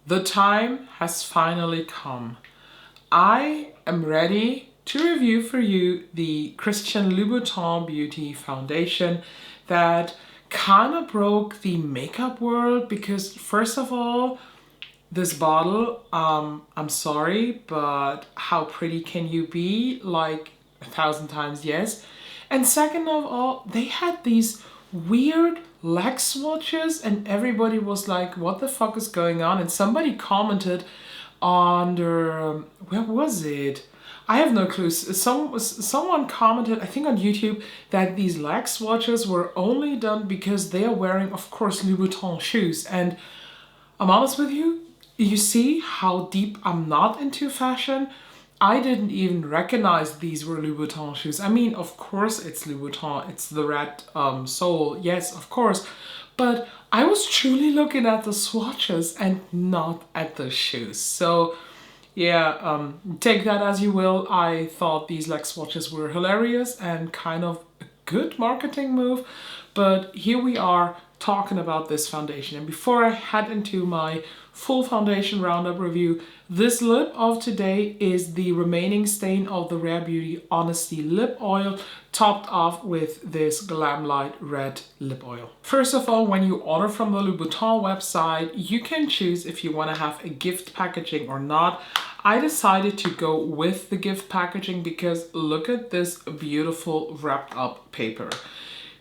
The time has finally come. I am ready to review for you the Christian Louboutin Beauty Foundation that kind of broke the makeup world because first of all, this bottle, I'm sorry, but how pretty can you be? Like 1,000 times yes. And second of all, they had these weird leg swatches and everybody was like, what the fuck is going on? And somebody commented under, where was it? I have no clue. Someone commented, I think on YouTube, that these leg swatches were only done because they are wearing, of course, Louboutin shoes. And I'm honest with you, you see how deep I'm not into fashion? I didn't even recognize these were Louboutin shoes. I mean, of course it's Louboutin, it's the red sole, yes, of course. But I was truly looking at the swatches and not at the shoes. So yeah, take that as you will. I thought these leg swatches were hilarious and kind of a good marketing move. But here we are talking about this foundation. And before I head into my full foundation roundup review, this lip of today is the remaining stain of the Rare Beauty Honesty Lip Oil, topped off with this Glam Light Red Lip Oil. First of all, when you order from the Louboutin website, you can choose if you want to have a gift packaging or not. I decided to go with the gift packaging because look at this beautiful wrapped up paper.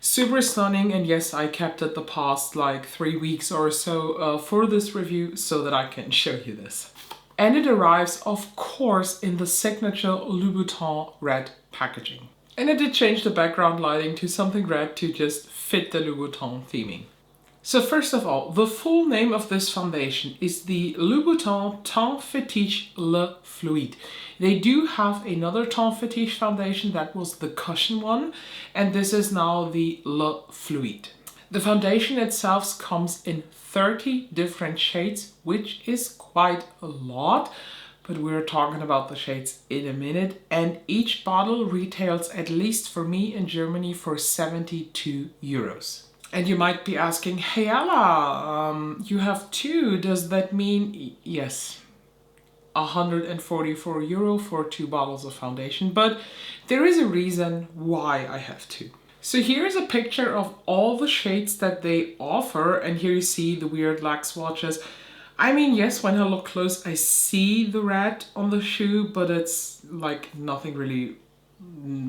Super stunning, and yes, I kept it the past like 3 weeks or so for this review so that I can show you this. And it arrives, of course, in the signature Louboutin red packaging. And I did change the background lighting to something red to just fit the Louboutin theming. So first of all, the full name of this foundation is the Louboutin Teint Fétiche Le Fluide. They do have another Teint Fétiche foundation, that was the cushion one, and this is now the Le Fluide. The foundation itself comes in 30 different shades, which is quite a lot, but we're talking about the shades in a minute, and each bottle retails, at least for me in Germany, for 72 euros. And you might be asking, hey Ella, you have two, does that mean, yes, 144 euro for 2 bottles of foundation, but there is a reason why I have two. So here's a picture of all the shades that they offer, and here you see the weird lag swatches. I mean, yes, when I look close, I see the red on the shoe, but it's like nothing really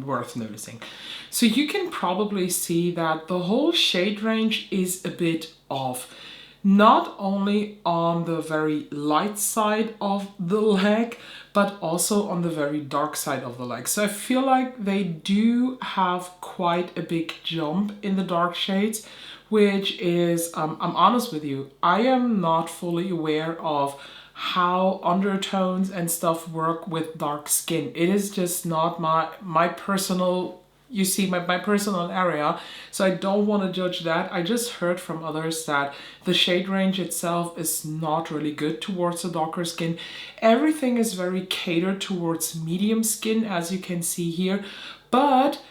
worth noticing. So you can probably see that the whole shade range is a bit off. Not only on the very light side of the leg, but also on the very dark side of the leg. So I feel like they do have quite a big jump in the dark shades, which is, I'm honest with you, I am not fully aware of how undertones and stuff work with dark skin. It is just not my personal, you see, my personal area, so I don't want to judge that. I just heard from others that the shade range itself is not really good towards the darker skin. Everything is very catered towards medium skin, as you can see here, but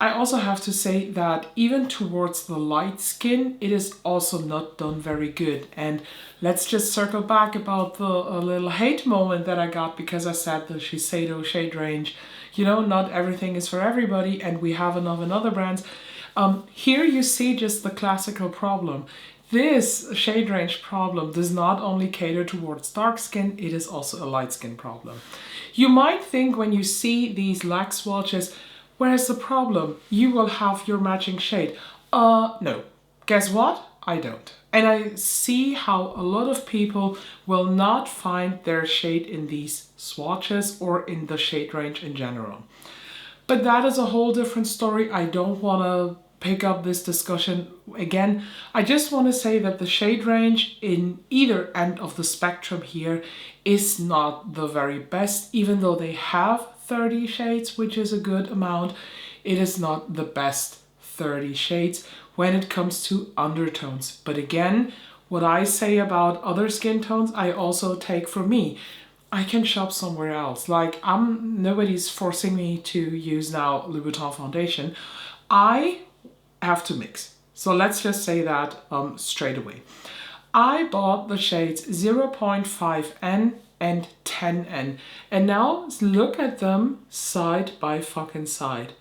I also have to say that even towards the light skin, it is also not done very good. And let's just circle back about the little hate moment that I got because I said the Shiseido shade range, you know, not everything is for everybody, and we have enough in other brands. Here you see just the classical problem. This shade range problem does not only cater towards dark skin, it is also a light skin problem. You might think when you see these lag swatches, where's the problem? You will have your matching shade. No. Guess what? I don't. And I see how a lot of people will not find their shade in these swatches or in the shade range in general. But that is a whole different story. I don't want to pick up this discussion again. I just want to say that the shade range in either end of the spectrum here is not the very best, even though they have 30 shades, which is a good amount. It is not the best 30 shades when it comes to undertones. But again, what I say about other skin tones, I also take for me. I can shop somewhere else. Like, nobody's forcing me to use now Louboutin foundation. I have to mix. So let's just say that straight away. I bought the shades 0.5N and 10N. And now look at them side by fucking side.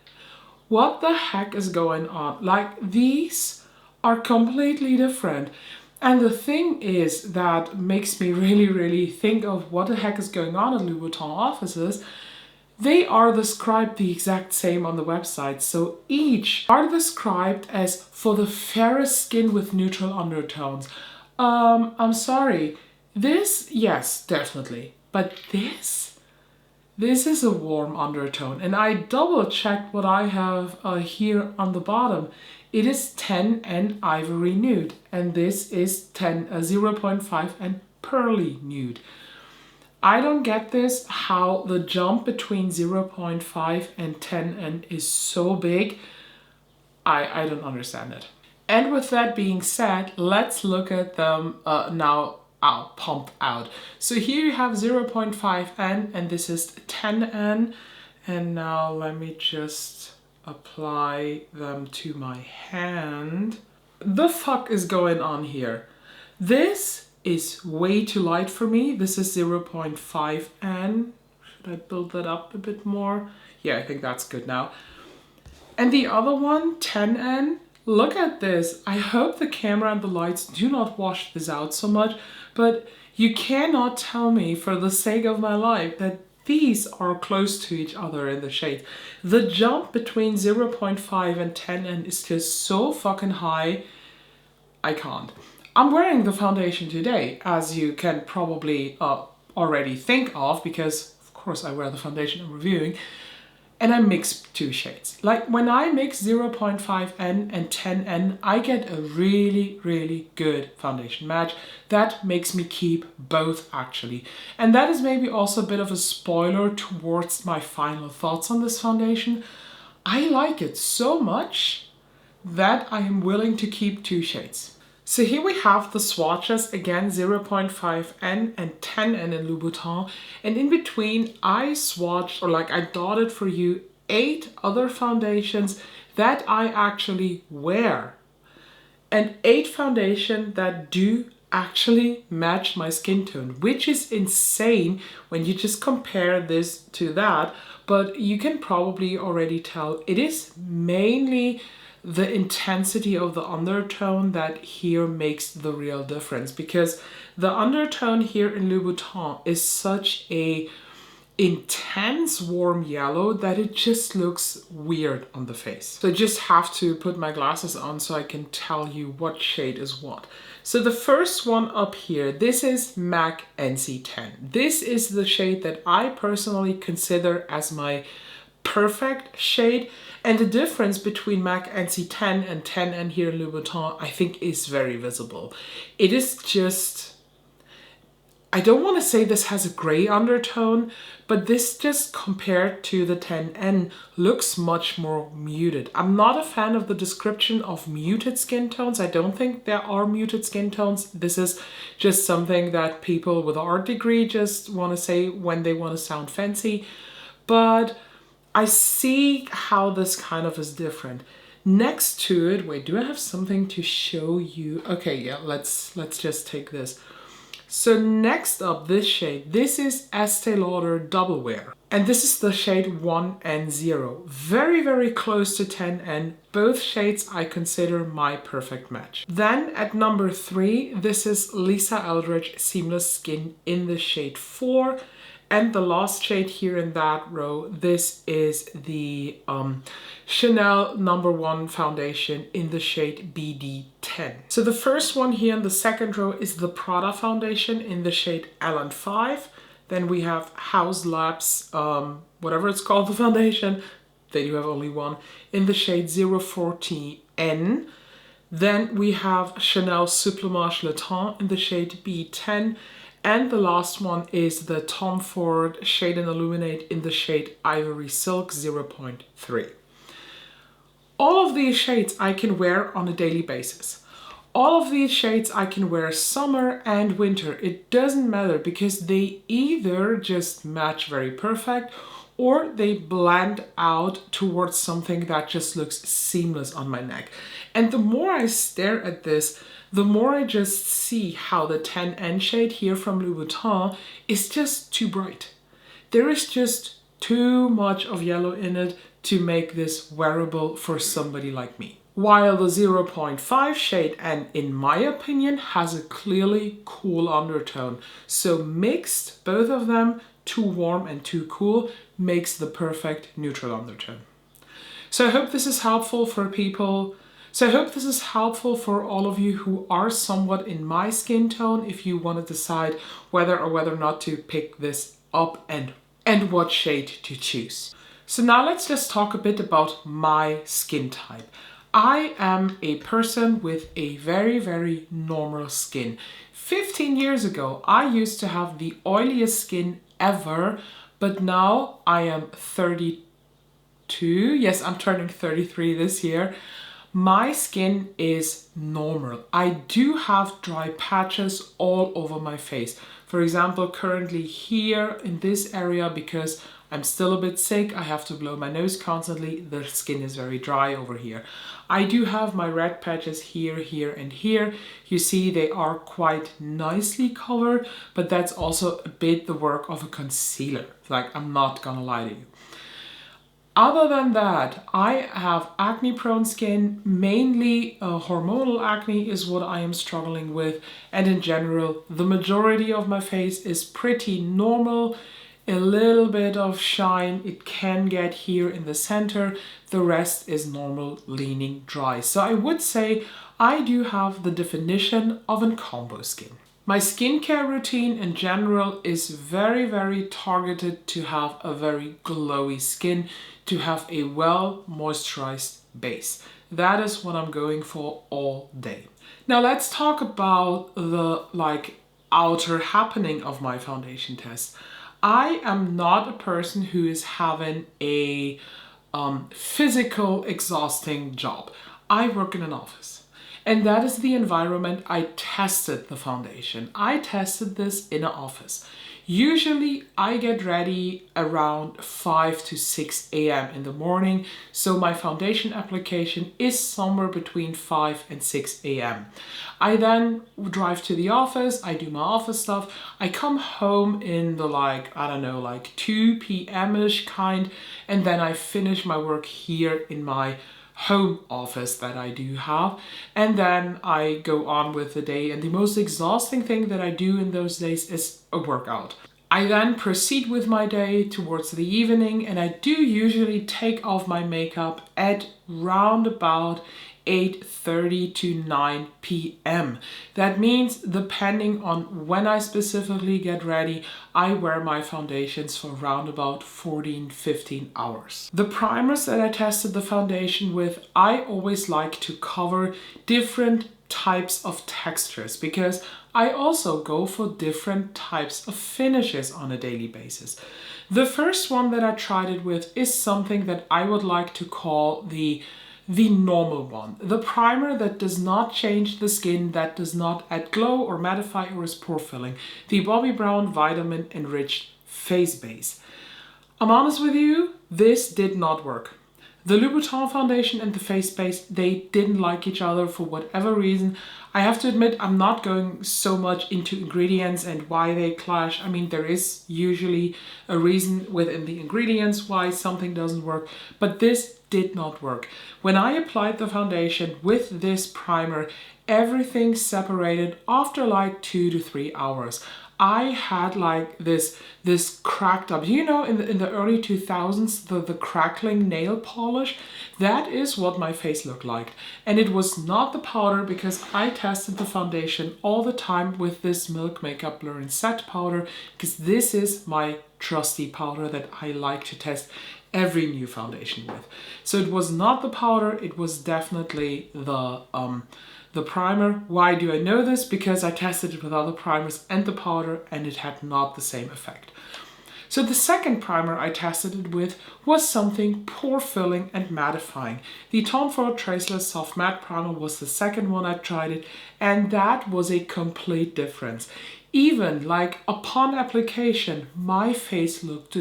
What the heck is going on? Like, these are completely different. And the thing is that makes me really think of what the heck is going on at Louboutin offices. They are described the exact same on the website. So each are described as for the fairest skin with neutral undertones. I'm sorry. This, yes, definitely. But this is a warm undertone. And I double checked what I have here on the bottom. It is 10 and Ivory Nude. And this is 0.5 and Pearly Nude. I don't get this, how the jump between 0.5 and 10N is so big. I don't understand it. And with that being said, let's look at them now pumped out. So here you have 0.5N and this is 10N. And now let me just apply them to my hand. The fuck is going on here? This is way too light for me. This is 0.5N. Should I build that up a bit more? Yeah, I think that's good now. And the other one, 10N, look at this. I hope the camera and the lights do not wash this out so much, but you cannot tell me for the sake of my life that these are close to each other in the shade. The jump between 0.5 and 10N is just so fucking high. I can't. I'm wearing the foundation today, as you can probably already think of, because of course I wear the foundation I'm reviewing, and I mix two shades. Like when I mix 0.5N and 10N, I get a really good foundation match. That makes me keep both actually. And that is maybe also a bit of a spoiler towards my final thoughts on this foundation. I like it so much that I am willing to keep two shades. So here we have the swatches, again 0.5N and 10N in Louboutin, and in between I swatched, or like I dotted for you, 8 other foundations that I actually wear. And 8 foundations that do actually match my skin tone, which is insane when you just compare this to that, but you can probably already tell it is mainly the intensity of the undertone that here makes the real difference, because the undertone here in Louboutin is such a intense warm yellow that it just looks weird on the face. So I just have to put my glasses on so I can tell you what shade is what. So the first one up here, this is MAC NC10. This is the shade that I personally consider as my perfect shade, and the difference between MAC NC10 and 10N here in Louboutin I think is very visible. It is just, I don't want to say this has a gray undertone, but this just compared to the 10N looks much more muted. I'm not a fan of the description of muted skin tones. I don't think there are muted skin tones. This is just something that people with an art degree just want to say when they want to sound fancy, but I see how this kind of is different. Next to it, wait, do I have something to show you? Okay, yeah, let's just take this. So next up, this shade, this is Estee Lauder Double Wear. And this is the shade 1N0. Very close to 10N. Both shades I consider my perfect match. Then at number 3, this is Lisa Eldridge Seamless Skin in the shade 4. And the last shade here in that row, this is the Chanel No. 1 foundation in the shade BD10. So the first one here in the second row is the Prada foundation in the shade LN5. Then we have House Labs, whatever it's called, the foundation, they do have only one, in the shade 040N. Then we have Chanel Supplémage Le Teint in the shade B10. And the last one is the Tom Ford Shade and Illuminate in the shade Ivory Silk 0.3. All of these shades I can wear on a daily basis. All of these shades I can wear summer and winter. It doesn't matter because they either just match very perfect or they blend out towards something that just looks seamless on my neck. And the more I stare at this, the more I just see how the 10N shade here from Louboutin is just too bright. There is just too much of yellow in it to make this wearable for somebody like me. While the 0.5 shade N, in my opinion, has a clearly cool undertone. So mixed, both of them, too warm and too cool, makes the perfect neutral undertone. So I hope this is helpful for people. So I hope this is helpful for all of you who are somewhat in my skin tone, if you want to decide whether or not to pick this up and what shade to choose. So now let's just talk a bit about my skin type. I am a person with a very, very normal skin. 15 years ago, I used to have the oiliest skin ever, but now I am 32. Yes, I'm turning 33 this year. My skin is normal. I do have dry patches all over my face. For example, currently here in this area, because I'm still a bit sick, I have to blow my nose constantly, the skin is very dry over here. I do have my red patches here, here and here. You see they are quite nicely covered, but that's also a bit the work of a concealer. Like, I'm not gonna lie to you. Other than that, I have acne prone skin, mainly hormonal acne is what I am struggling with, and in general the majority of my face is pretty normal. A little bit of shine it can get here in the center, the rest is normal, leaning dry. So I would say I do have the definition of a combo skin. My skincare routine in general is very, very targeted to have a very glowy skin, to have a well moisturized base. That is what I'm going for all day. Now let's talk about the outer happening of my foundation test. I am not a person who is having a physical exhausting job. I work in an office. And that is the environment I tested the foundation. I tested this in an office. Usually I get ready around 5 to 6 a.m. in the morning. So my foundation application is somewhere between 5 and 6 a.m. I then drive to the office, I do my office stuff. I come home in the 2 p.m.-ish kind, and then I finish my work here in my home office that I do have, and then I go on with the day, and the most exhausting thing that I do in those days is a workout. I then proceed with my day towards the evening, and I do usually take off my makeup at round about 8:30 to 9 p.m. That means depending on when I specifically get ready, I wear my foundations for around about 14-15 hours. The primers that I tested the foundation with, I always like to cover different types of textures because I also go for different types of finishes on a daily basis. The first one that I tried it with is something that I would like to call the normal one. The primer that does not change the skin, that does not add glow or mattify or is pore filling. The Bobbi Brown Vitamin Enriched Face Base. I'm honest with you, this did not work. The Louboutin foundation and the face base, they didn't like each other for whatever reason. I have to admit, I'm not going so much into ingredients and why they clash. I mean, there is usually a reason within the ingredients why something doesn't work, but this did not work. When I applied the foundation with this primer, everything separated after 2 to 3 hours. I had this cracked up, in the early 2000s, the crackling nail polish, that is what my face looked like. And it was not the powder, because I tested the foundation all the time with this Milk Makeup Blur and Set powder, because this is my trusty powder that I like to test every new foundation with. So it was not the powder, it was definitely the primer. Why do I know this? Because I tested it with other primers and the powder, and it had not the same effect. So the second primer I tested it with was something pore filling and mattifying. The Tom Ford Traceless Soft Matte Primer was the second one I tried it, and that was a complete difference. Even upon application, my face looked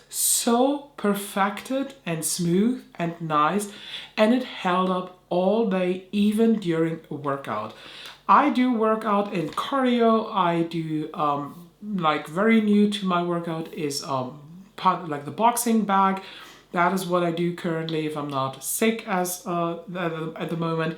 so perfected and smooth and nice, and it held up all day, even during a workout. I do workout in cardio. I do like very new to my workout is like the boxing bag. That is what I do currently if I'm not sick as at the moment.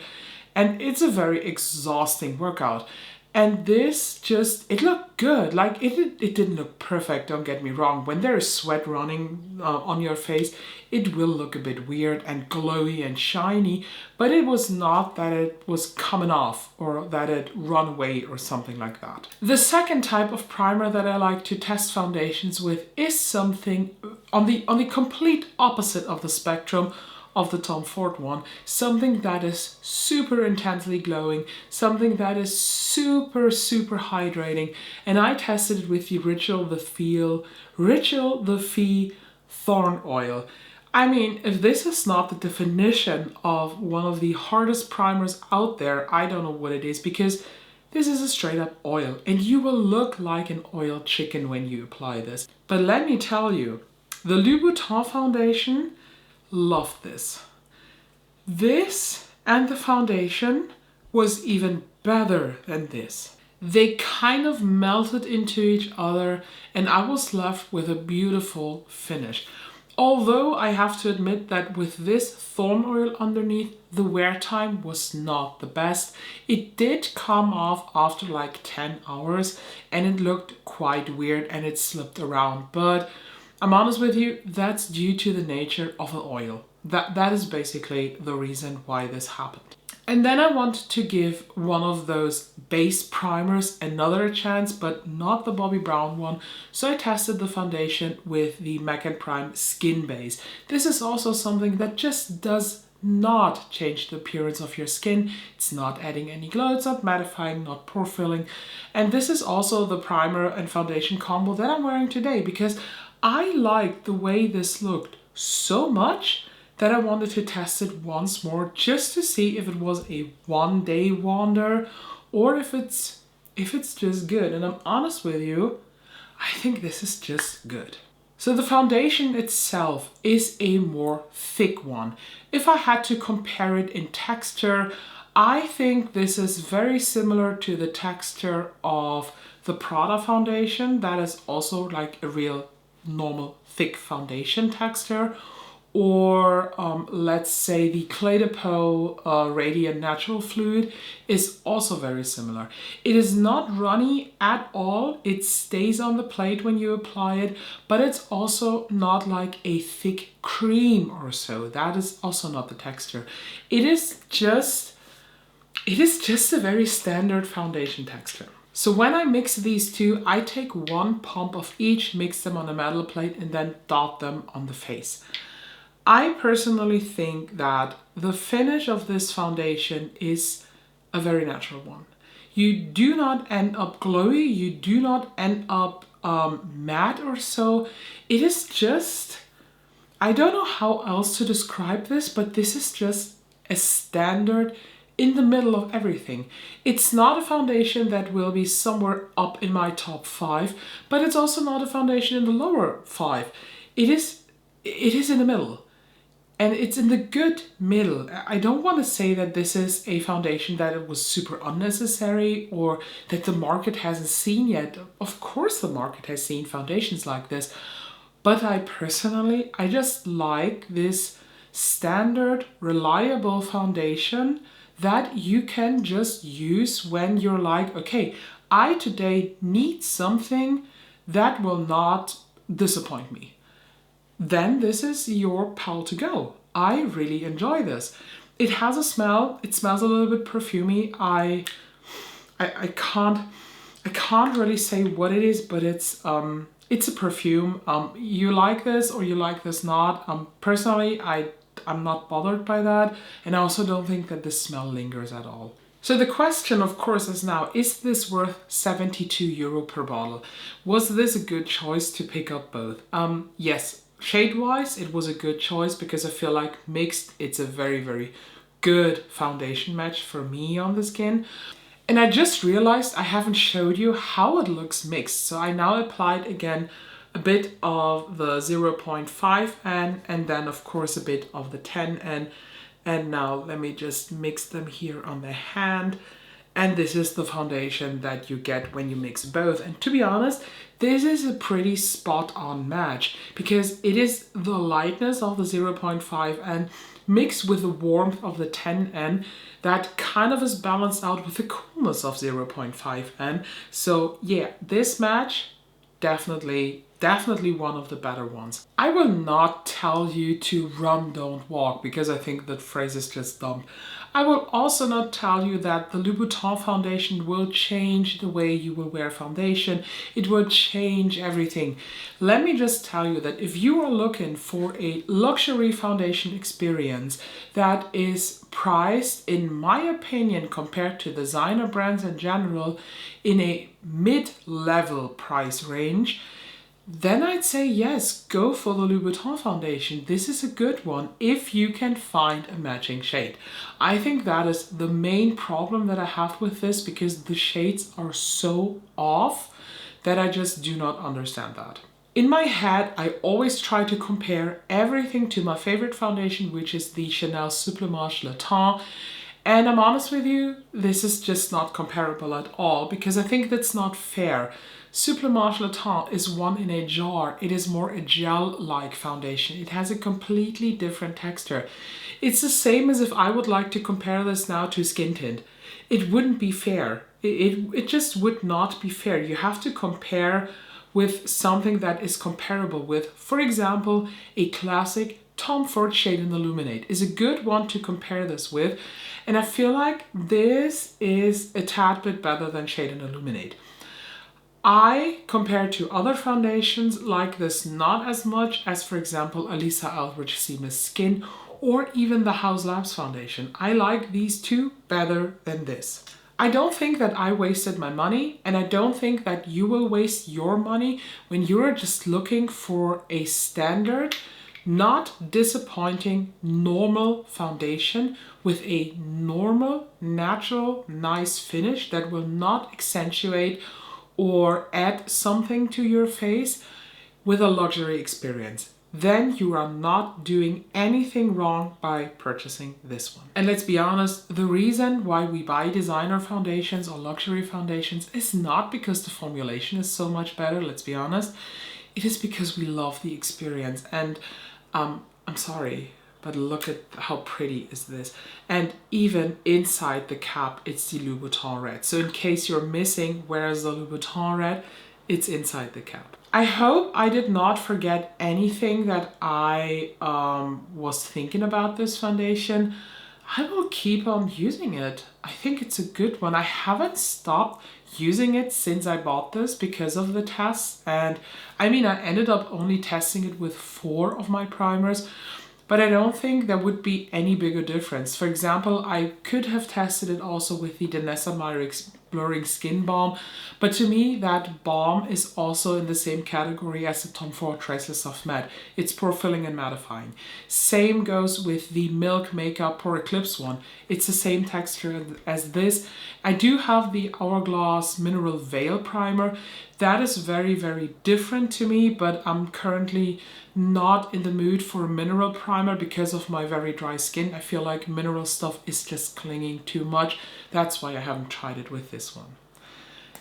And it's a very exhausting workout. And this just, it looked good. Like it didn't look perfect, don't get me wrong. When there is sweat running on your face, it will look a bit weird and glowy and shiny, but it was not that it was coming off or that it run away or something like that. The second type of primer that I like to test foundations with is something on the complete opposite of the spectrum of the Tom Ford one, something that is super intensely glowing, something that is super hydrating, and I tested it with the Ritual the Fee Thorn Oil. I mean, if this is not the definition of one of the hardest primers out there, I don't know what it is, because this is a straight up oil and you will look like an oiled chicken when you apply this. But let me tell you, the Louboutin foundation, loved this. This and the foundation was even better than this. They kind of melted into each other and I was left with a beautiful finish. Although I have to admit that with this thorn oil underneath, the wear time was not the best. It did come off after like 10 hours and it looked quite weird and it slipped around. But I'm honest with you, that's due to the nature of the oil. That is basically the reason why this happened. And then I wanted to give one of those base primers another chance, but not the Bobbi Brown one. So I tested the foundation with the MAC & Prime Skin Base. This is also something that just does not change the appearance of your skin. It's not adding any glow, it's not mattifying, not pore filling. And this is also the primer and foundation combo that I'm wearing today because I liked the way this looked so much that I wanted to test it once more just to see if it was a one-day wonder or if it's just good. And I'm honest with you, I think this is just good. So the foundation itself is a more thick one. If I had to compare it in texture, I think this is very similar to the texture of the Prada foundation. That is also like a real normal thick foundation texture, or let's say the Clé de Peau Radiant Natural Fluid is also very similar. It is not runny at all, it stays on the plate when you apply it, but it's also not like a thick cream or so. That is also not the texture. It is just a very standard foundation texture. So when I mix these two, I take one pump of each, mix them on a metal plate and then dot them on the face. I personally think that the finish of this foundation is a very natural one. You do not end up glowy, you do not end up matte or so. It is just, I don't know how else to describe this, but this is just a standard in the middle of everything. It's not a foundation that will be somewhere up in my top 5, but it's also not a foundation in the lower 5. It is in the middle. And it's in the good middle. I don't want to say that this is a foundation that it was super unnecessary or that the market hasn't seen yet. Of course the market has seen foundations like this. But I just like this standard, reliable foundation that you can just use when you're like, okay, I today need something that will not disappoint me. Then this is your pal to go. I really enjoy this. It has a smell. It smells a little bit perfumey. I can't really say what it is, but it's a perfume. You like this or you like this not. Personally, I'm not bothered by that, and I also don't think that the smell lingers at all. So the question, of course, is now, is this worth 72 euro per bottle? Was this a good choice to pick up both? Yes, shade-wise, it was a good choice because I feel like mixed, it's a very, very good foundation match for me on the skin. And I just realized I haven't showed you how it looks mixed. So I now applied again a bit of the 0.5 and then of course a bit of the 10, and And now let me just mix them here on the hand. And this is the foundation that you get when you mix both. And to be honest, this is a pretty spot on match because it is the lightness of the 0.5N mixed with the warmth of the 10N that kind of is balanced out with the coolness of 0.5N. So yeah, this match, definitely one of the better ones. I will not tell you to run, don't walk, because I think that phrase is just dumb. I will also not tell you that the Louboutin foundation will change the way you will wear foundation. It will change everything. Let me just tell you that if you are looking for a luxury foundation experience that is priced, in my opinion, compared to designer brands in general, in a mid-level price range, then I'd say yes, go for the Louboutin foundation. This is a good one if you can find a matching shade. I think that is the main problem that I have with this, because the shades are so off that I just do not understand that. In my head, I always try to compare everything to my favorite foundation, which is the Chanel Supplément Le Teint. And I'm honest with you, this is just not comparable at all, because I think that's not fair. Supplément Le Teint is one in a jar. It is more a gel-like foundation. It has a completely different texture. It's the same as if I would like to compare this now to Skin Tint. It wouldn't be fair. It just would not be fair. You have to compare with something that is comparable with, for example, a classic Tom Ford Shade and Illuminate is a good one to compare this with. And I feel like this is a tad bit better than Shade and Illuminate. I, compared to other foundations, like this not as much as, for example, Elisa Eldridge Seamless Skin or even the House Labs foundation. I like these two better than this. I don't think that I wasted my money, and I don't think that you will waste your money when you're just looking for a standard, not disappointing, normal foundation with a normal, natural, nice finish that will not accentuate or add something to your face with a luxury experience. Then you are not doing anything wrong by purchasing this one. And let's be honest, the reason why we buy designer foundations or luxury foundations is not because the formulation is so much better, let's be honest. It is because we love the experience. And I'm sorry, but look at how pretty is this. And even inside the cap, it's the Louboutin red. So in case you're missing where is the Louboutin red, it's inside the cap. I hope I did not forget anything that I was thinking about this foundation. I will keep on using it. I think it's a good one. I haven't stopped using it since I bought this because of the tests. And I mean, I ended up only testing it with 4 of my primers, but I don't think there would be any bigger difference. For example, I could have tested it also with the Danessa Myricks Blurring Skin Balm, but to me that balm is also in the same category as the Tom Ford Traceless Soft Matte. It's pore filling and mattifying. Same goes with the Milk Makeup Pore Eclipse one. It's the same texture as this. I do have the Hourglass Mineral Veil Primer. That is very, very different to me, but I'm currently not in the mood for a mineral primer because of my very dry skin. I feel like mineral stuff is just clinging too much. That's why I haven't tried it with this one.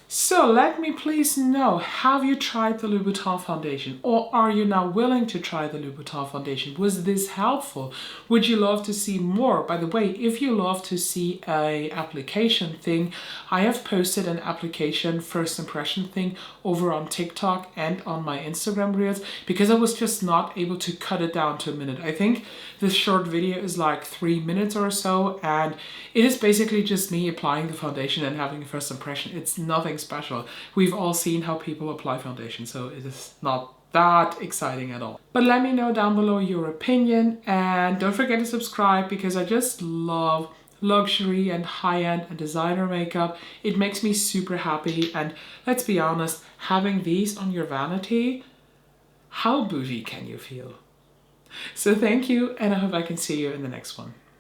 So let me please know, have you tried the Louboutin foundation, or are you now willing to try the Louboutin foundation? Was this helpful? Would you love to see more? By the way, if you love to see a application thing, I have posted an application first impression thing over on TikTok and on my Instagram reels because I was just not able to cut it down to a minute. I think this short video is like 3 minutes or so, and it is basically just me applying the foundation and having a first impression. It's nothing special. We've all seen how people apply foundation, so it is not that exciting at all. But let me know down below your opinion, and don't forget to subscribe because I just love luxury and high-end and designer makeup. It makes me super happy, and let's be honest, having these on your vanity, how bougie can you feel? So thank you, and I hope I can see you in the next one.